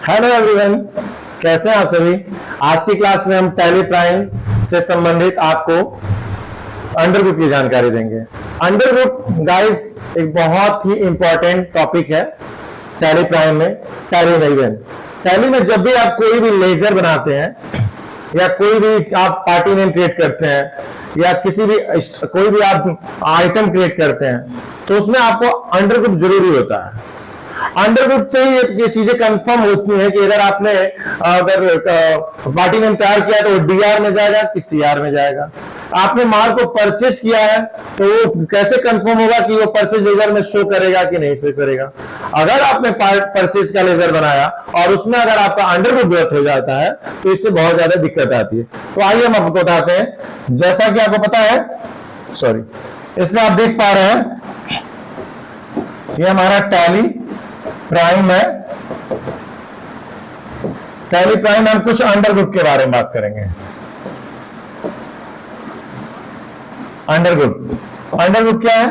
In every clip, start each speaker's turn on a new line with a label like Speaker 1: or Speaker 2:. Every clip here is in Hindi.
Speaker 1: हेलो एवरीवन, कैसे हैं आप सभी। आज की क्लास में हम टैली प्राइम से संबंधित आपको अंडर ग्रुप की जानकारी देंगे। अंडर ग्रुप गाइस एक बहुत ही इंपॉर्टेंट टॉपिक है टैली प्राइम में। टैली में इवन टैली में जब भी आप कोई भी लेजर बनाते हैं या कोई भी आप पार्टी नेम क्रिएट करते हैं या किसी भी कोई भी आप आइटम क्रिएट करते हैं तो उसमें आपको अंडर ग्रुप जरूरी होता है। अंडर ग्रुप से ही ये चीजें कंफर्म होती हैं कि अगर आपने पार्टी नेम तैयार किया तो वो डीआर में जाएगा कि सीआर में जाएगा। आपने माल को परचेज किया है तो वो कैसे कंफर्म होगा कि वो परचेज लेजर में शो करेगा कि नहीं शो करेगा। अगर आपने परचेज का लेजर बनाया और उसमें अगर आपका अंडर ग्रुप गलत हो जाता है तो इससे बहुत ज्यादा दिक्कत आती है। तो आइए हम आपको बताते हैं। जैसा कि आपको पता है, सॉरी, इसमें आप देख पा रहे हैं ये हमारा टैली प्राइम है। टैली प्राइम हम कुछ अंडर ग्रुप के बारे में बात करेंगे। अंडर ग्रुप क्या है?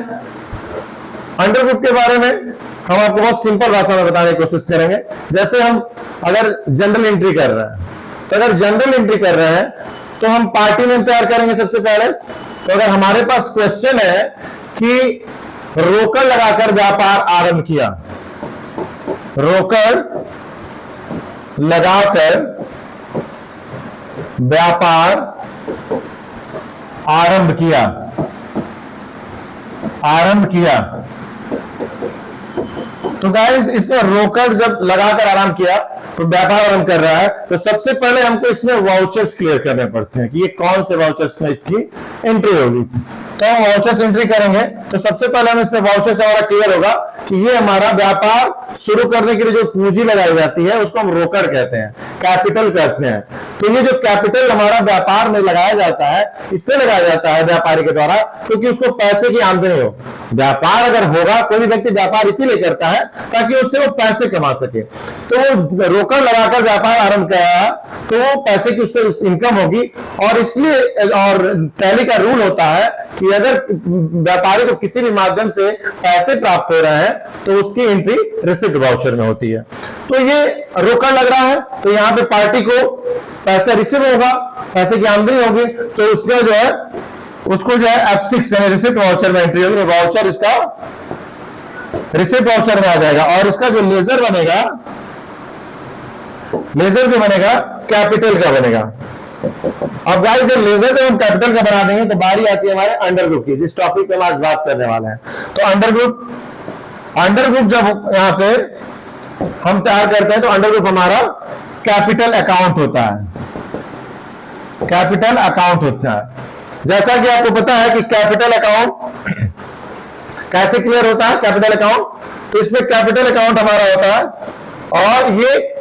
Speaker 1: अंडर ग्रुप के बारे में हम आपको बहुत सिंपल भाषा में बताने की कोशिश करेंगे। जैसे हम अगर जनरल एंट्री कर रहे हैं तो अगर जनरल एंट्री कर रहे हैं तो हम पार्टी नेम तैयार करेंगे सबसे पहले। तो अगर हमारे पास क्वेश्चन है कि रोकड़ लगाकर व्यापार आरंभ किया, रोकड़ लगाकर व्यापार आरंभ किया तो गाइस इसमें रोकड़ जब लगाकर आरंभ किया तो व्यापार आरंभ कर रहा है तो सबसे पहले हमको इसमें वाउचर्स क्लियर करने पड़ते हैं कि ये कौन से वाउचर्स में इसकी एंट्री होगी। तो हम वाउचर्स एंट्री करेंगे तो सबसे पहले हम इसमें वाउचर्स हमारा क्लियर होगा कि ये हमारा व्यापार शुरू करने के लिए जो पूंजी लगाई जाती है उसको हम रोकड़ कहते हैं, कैपिटल कहते हैं। तो ये जो कैपिटल हमारा व्यापार में लगाया जाता है इससे लगाया जाता है व्यापारी के द्वारा क्योंकि उसको पैसे की आमदनी हो। व्यापार अगर होगा, कोई भी व्यक्ति व्यापार इसीलिए करता है ताकि उससे वो पैसे कमा सके। तो वो रोकड़ लगाकर व्यापार आरंभ किया तो वो पैसे की उससे इनकम होगी। और इसलिए और टैली का रूल होता है कि अगर व्यापारी को किसी भी माध्यम से पैसे प्राप्त हो रहे हैं तो उसकी एंट्री रिसिप्ट वाउचर में होती है। तो ये रोकड़ लग रहा है तो यहाँ पे पार्टी को पैसा रिसीव होगा, पैसे की आमदनी होगी तो उसका जो है उसको जो है F6 यानी रिसिप्ट वाउचर में एंट्री होगी। वाउचर इसका रिसिप्ट वाउचर में आ जाएगा और इसका जो लेजर बनेगा, लेजर जो बनेगा कैपिटल का बनेगा। अब गाइस ये लेजर जब हम कैपिटल का बना देंगे तो बारी आती है हमारे अंडर ग्रुप की, जिस टॉपिक पे हम आज बात करने वाले हैं। तो अंडर ग्रुप जब यहाँ पे हम तैयार करते हैं तो अंडर ग्रुप हमारा कैपिटल अकाउंट होता है। कैपिटल अकाउंट होता है। जैसा कि आपको पता है कि कैपिटल अकाउंट कैसे क्लियर होता है। कैपिटल अकाउंट तो इसमें कैपिटल अकाउंट हमारा होता है और ये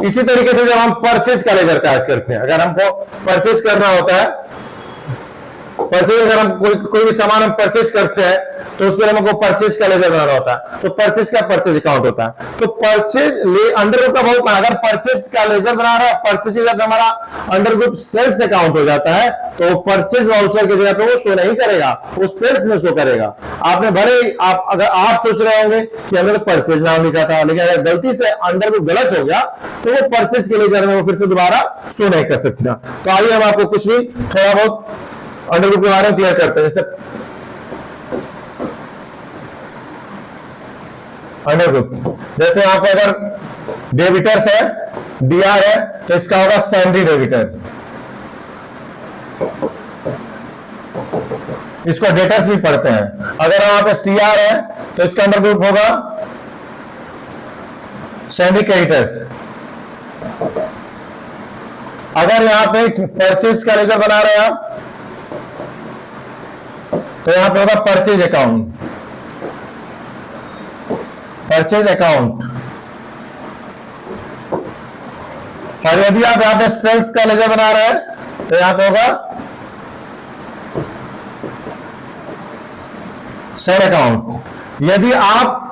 Speaker 1: इसी तरीके से जब हम परचेज का लेजर तैयार करते हैं, अगर हमको परचेज करना होता है, परचेज अगर हम कोई भी सामान हम परचेज करते हैं तो उसके लिए हमको परचेज का लेजर बनाना होता है। तो परचेज का परचेज अकाउंट होता है। तो परचेज अंडर ग्रुप का बहुत, अगर परचेज का लेजर बना रहा है, परचेज जब हमारा अंडर ग्रुप सेल्स अकाउंट हो जाता है तो परचेज वाउचर की जगह पे वो शो नहीं करेगा, वो सेल्स में शो करेगा। आपने भले अगर आप सोच रहे होंगे कि हमने तो परचेज नाम लिखा था, लेकिन अगर गलती से अंडर ग्रुप गलत हो गया तो वो परचेज के लेजर में वो फिर से दोबारा शो नहीं कर सकता। तो आइए हम आपको कुछ भी थोड़ा बहुत अंडर ग्रुप के बारे में क्लियर करते हैं। जैसे अंडर ग्रुप, जैसे यहां पे अगर डेबिटर्स है, डीआर है तो इसका होगा सैलरी डेबिटर। इसको डेटर्स भी पढ़ते हैं। अगर यहां पे सीआर है तो इसका अंडर ग्रुप होगा सैलरी क्रेडिटर्स। अगर यहां पे परचेज का लेजर बना रहे हैं आप तो यहां पे होगा परचेज अकाउंट। Purchase account. और यदि आप यहां पे सेल्स का लेजर बना रहे हैं तो यहां पे होगा सेल अकाउंट। यदि आप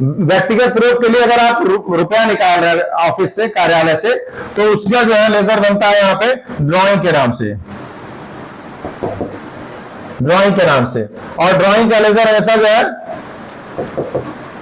Speaker 1: व्यक्तिगत प्रयोग के लिए अगर आप रुपया निकाल रहे हैं ऑफिस से, कार्यालय से, तो उसका जो है लेजर बनता है यहां पे ड्राइंग के नाम से। ड्राइंग के नाम से। और ड्राइंग का लेजर हमेशा जो है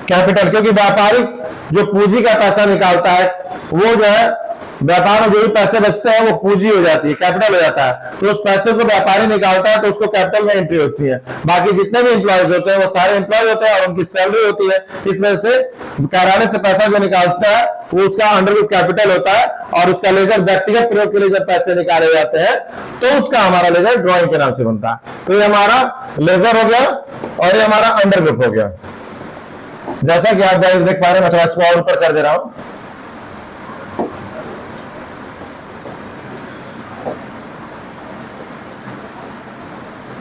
Speaker 1: कैपिटल, क्योंकि व्यापारिक जो पूंजी का पैसा निकालता है वो जो है व्यापार में जो भी पैसे बचते हैं वो पूंजी हो जाती है, कैपिटल हो जाता है। तो उस पैसे को व्यापारी निकालता है तो उसको कैपिटल में एंट्री होती है। बाकी जितने भी एम्प्लॉयज होते हैं वो सारे एम्प्लॉय होते हैं और उनकी सैलरी होती है। इस वजह से कार्यालय से पैसा जो निकालता है वो उसका अंडरवुड कैपिटल होता है और उसका लेजर व्यक्तिगत प्रयोग के लिए जब पैसे निकाले जाते हैं तो उसका हमारा लेजर ड्रॉइंग के नाम से बनता है। तो ये हमारा लेजर हो गया और ये हमारा अंडरवुड हो गया। जैसा कि आप गाइस देख पा रहे हैं, मैं थोड़ा इसको और ऊपर कर दे रहा हूं।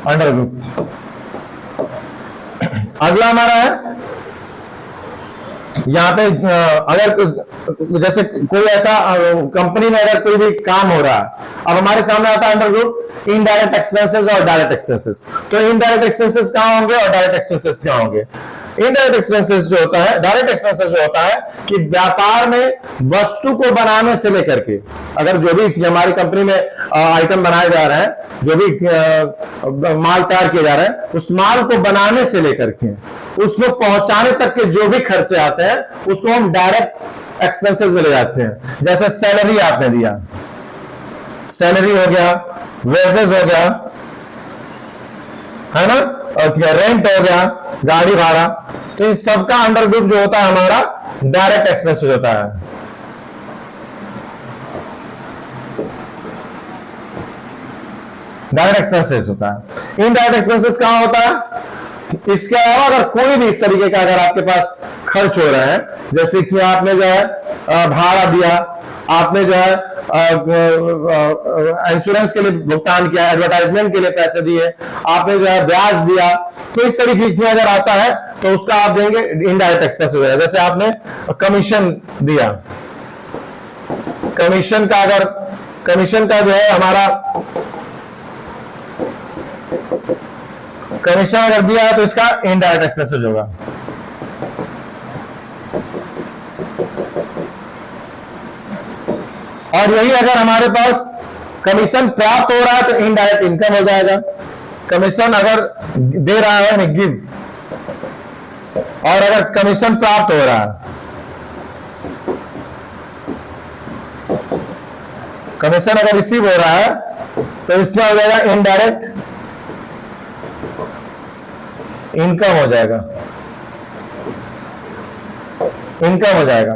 Speaker 1: अंडरवुड। अगला हमारा है यहाँ पे अगर जैसे कोई ऐसा कंपनी में अगर कोई भी काम हो रहा है, अब हमारे सामने आता है अंडरवुड इनडायरेक्ट एक्सपेंसेस और डायरेक्ट एक्सपेंसेस। तो इनडायरेक्ट एक्सपेंसेस कहां होंगे और डायरेक्ट एक्सपेंसेस क्या होंगे? इनडायरेक्ट एक्सपेंसेस जो होता है, डायरेक्ट एक्सपेंसेस जो होता है कि व्यापार में वस्तु को बनाने से लेकर के, अगर जो भी हमारी कंपनी में आइटम बनाए जा रहे हैं, जो भी माल तैयार किए जा रहे हैं, उस माल को बनाने से लेकर के उसको पहुंचाने तक के जो भी खर्चे आते हैं उसको हम डायरेक्ट एक्सपेंसेस में ले जाते हैं। जैसे सैलरी आपने दिया, सैलरी हो गया, वेजेस हो गया, है ना, और रेंट हो गया, गाड़ी भाड़ा, तो इस सबका अंडरवुड जो होता है हमारा डायरेक्ट एक्सपेंस होता है। डायरेक्ट एक्सपेंसेस होता है। इनडायरेक्ट एक्सपेंसेस कहां होता है? इसके अलावा अगर कोई भी इस तरीके का अगर आपके पास खर्च हो रहा है, जैसे कि आपने जो है भाड़ा दिया, आपने जो है इंश्योरेंस के लिए भुगतान किया, एडवर्टाइजमेंट के लिए पैसे दिए, आपने जो है ब्याज दिया, तो इस तरीके की अगर आता है तो उसका आप देंगे इनडायरेक्ट एक्सपेंस हो जाएगा। जैसे आपने कमीशन दिया, कमीशन का अगर कमीशन का जो है हमारा कमीशन अगर दिया है तो इसका इनडायरेक्ट एक्सपेंस होगा। और यही अगर हमारे पास कमीशन प्राप्त हो रहा है तो इनडायरेक्ट इनकम हो जाएगा। कमीशन अगर दे रहा है यानी गिव, और अगर कमीशन प्राप्त हो रहा है, कमीशन अगर रिसीव हो रहा है तो इसमें हो जाएगा इनडायरेक्ट इनकम हो जाएगा, इनकम हो जाएगा।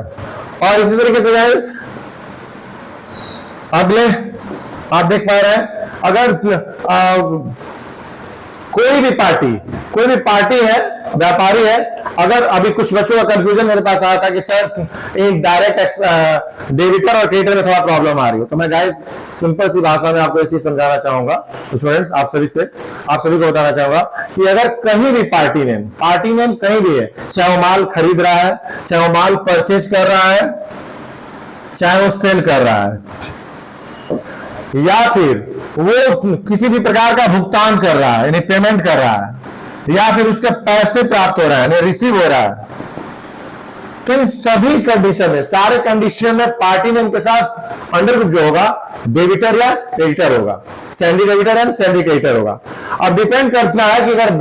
Speaker 1: और इसी तरीके से गाइस अगले आप देख पा रहे हैं, अगर कोई भी पार्टी है, व्यापारी है, अगर अभी कुछ बच्चों का कंफ्यूजन मेरे पास आया था कि सर एक डायरेक्ट डेबिटर और क्रेडिटर में थोड़ा प्रॉब्लम आ रही हो, तो मैं गाइस सिंपल सी भाषा में आपको इसी समझाना चाहूंगा। तो स्टूडेंट्स आप सभी को बताना चाहूंगा कि अगर कहीं भी पार्टी नेम कहीं भी है, चाहे वो माल खरीद रहा है, चाहे वो माल परचेज कर रहा है, चाहे वो सेल कर रहा है, या फिर वो किसी भी प्रकार का भुगतान कर रहा है यानी पेमेंट कर रहा है, या फिर उसके पैसे प्राप्त हो रहा है यानी रिसीव हो रहा है, तो इन सभी कंडीशन में, सारे कंडीशन में पार्टी नेम के साथ अंडरवुड जो होगा डेबिटर या क्रेडिटर होगा, salary debtor and salary creditor होगा। अब डिपेंड करना है कि अगर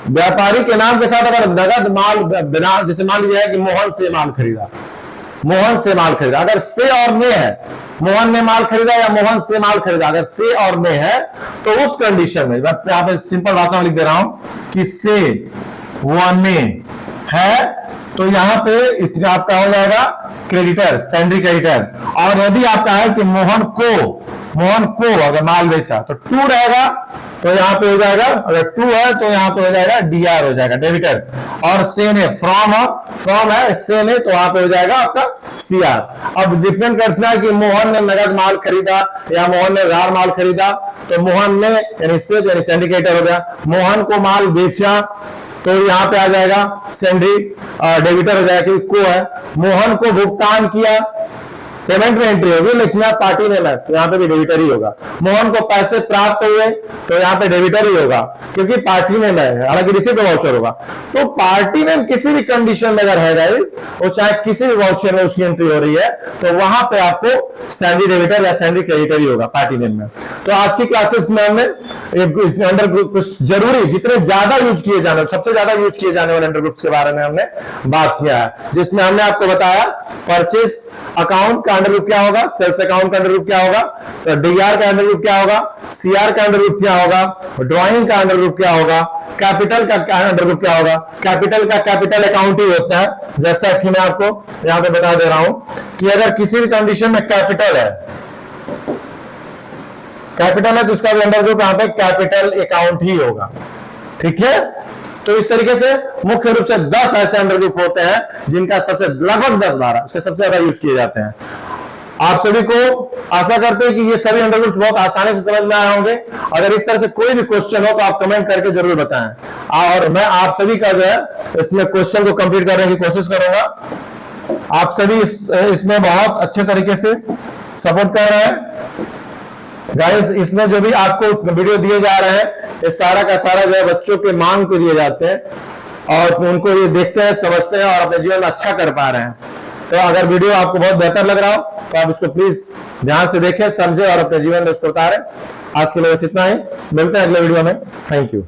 Speaker 1: व्यापारी के नाम के साथ अगर नगद माल बिना, जैसे मान लीजिए कि मोहन से माल खरीदा, अगर से और ने है, मोहन ने माल खरीदा या मोहन से माल खरीदा, अगर से और ने है तो उस कंडीशन में यहाँ पे सिंपल भाषा में लिख दे रहा हूं कि से व ने है तो यहाँ पे आपका हो जाएगा क्रेडिटर, सैलरी क्रेडिटर। और यदि आपका है कि मोहन को अगर माल बेचा तो टू रहेगा, तो यहाँ पे हो जाएगा, अगर टू है तो यहाँ पे हो जाएगा डीआर हो जाएगा, डेबिटर्स। और से ने फ्रॉम है, से ने तो वहां पे हो जाएगा आपका सीआर। अब डिपेंड करता है कि मोहन ने नगद माल खरीदा या मोहन ने उधार माल खरीदा, तो मोहन ने यानी से यानी सिंडिकेटर हो गया, मोहन को माल बेचा तो यहाँ पे आ जाएगा सैलरी डेबिटर हो जाएगा क्योंकि को है। मोहन को भुगतान किया, पेमेंट में एंट्री होगी, लेकिन यहाँ पार्टी नेम है तो यहाँ पे भी डेबिटर ही होगा। मोहन को पैसे प्राप्त हुए तो यहाँ पे डेबिटर ही होगा क्योंकि पार्टी नेम है, हालांकि रिसीप्ट वाउचर होगा। तो पार्टी नेम किसी भी कंडीशन में अगर है गाइस, वो चाहे किसी भी वाउचर में उसकी एंट्री हो रही है तो वहां पे आपको सैलरी डेबिटर या सैलरी क्रेडिटर ही होगा पार्टी नेम में। तो आज की क्लासेस में हमने एक अंडर ग्रुप कुछ जरूरी जितने ज्यादा यूज किए जाने, सबसे ज्यादा यूज किए जाने वाले अंडर ग्रुप्स के बारे में हमने बात किया है, जिसमें हमने आपको बताया परचेस अकाउंट का अंडर ग्रुप क्या होगा, सेल्स अकाउंट का अंडर ग्रुप क्या होगा, डीआर का अंडर ग्रुप क्या होगा, सीआर का अंडर ग्रुप क्या होगा, ड्राइंग का अंडर ग्रुप क्या होगा, कैपिटल का अंडर ग्रुप क्या होगा। कैपिटल का कैपिटल अकाउंट ही होता है, जैसा कि मैं आपको यहां पे बता दे रहा हूं कि अगर किसी भी कंडीशन में कैपिटल है तो उसका भी अंडर ग्रुप यहां पे कैपिटल अकाउंट ही होगा। ठीक है, तो इस तरीके से मुख्य रूप से 10 ऐसे अंडर ग्रुप होते हैं जिनका सबसे लगभग 10-12 उसके सबसे ज्यादा यूज किए जाते हैं। आप सभी को आशा करते हैं कि ये सभी अंडर ग्रुप्स बहुत आसानी से समझ में आए होंगे। अगर इस तरह से कोई भी क्वेश्चन हो तो आप कमेंट करके जरूर बताएं, और मैं आप सभी का जो है इसमें क्वेश्चन को कंप्लीट करने की कोशिश करूंगा। आप सभी इसमें बहुत अच्छे तरीके से सपोर्ट कर रहे हैं गाइस। इसमें जो भी आपको वीडियो दिए जा रहे हैं ये सारा का सारा जो है बच्चों के मांग पे दिए जाते हैं और उनको ये देखते हैं, समझते हैं और अपने जीवन में अच्छा कर पा रहे हैं। तो अगर वीडियो आपको बहुत बेहतर लग रहा हो तो आप इसको प्लीज ध्यान से देखें, समझें और अपने जीवन में उसको उतारें। आज के लिए बस इतना ही, मिलते हैं अगले वीडियो में। Thank you.